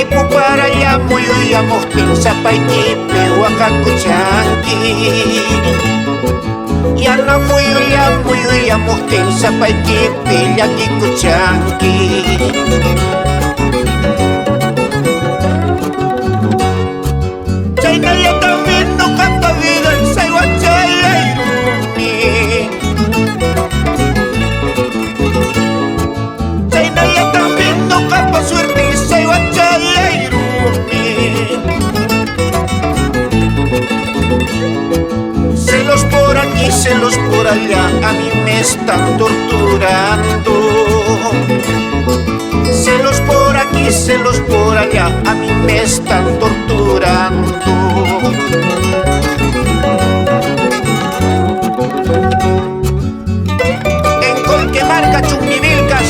Ipu para yamu yuyamos pinsapay kipe wakakuchanki. Yana fuyu yamu yuyamos pinsapay kipe llakikuchanki. Chayna ya también no capa vida en sayhuachayrumi. Chayna ya también no capa suerte en sayhuachayrumi. Celos por aquí, celos por allá, a mí me están torturando. Celos por aquí, celos por allá, a mí me están torturando. En Colquemarca, Chumnivilcas,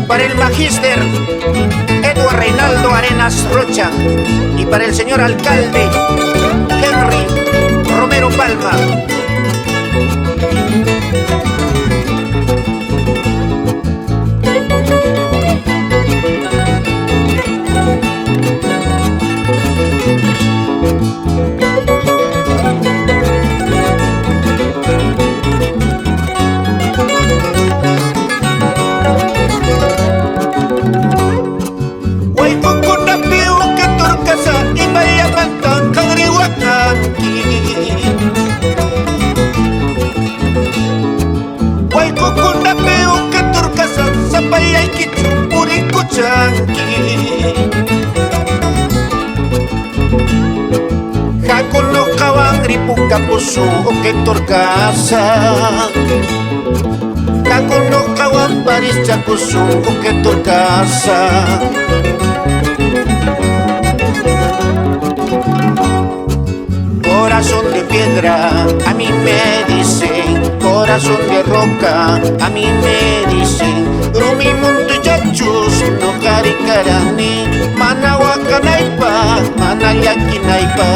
para el magíster Eduardo Reinaldo Arenas Rocha y para el señor alcalde Henry Romero Palma. Jacono Cabangri Pucapusu que torcasa. Jacono Caban Paris Chacusu que torcasa. Corazón de piedra, a mí me dicen. Corazón de roca, a mí me dicen. Rumi Muntu Yachus, no caricarani. Mana wakanaipa, mana yakinaipa.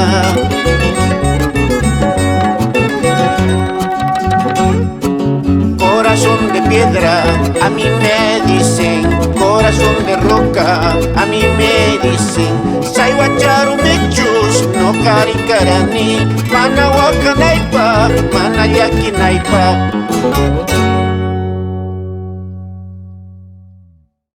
Corazón de piedra, a mí me dicen. Corazón de roca, a mí me dicen. Sayhuacharu mechus, no caricarani. Mana wakanaipa, mana yakinaipa.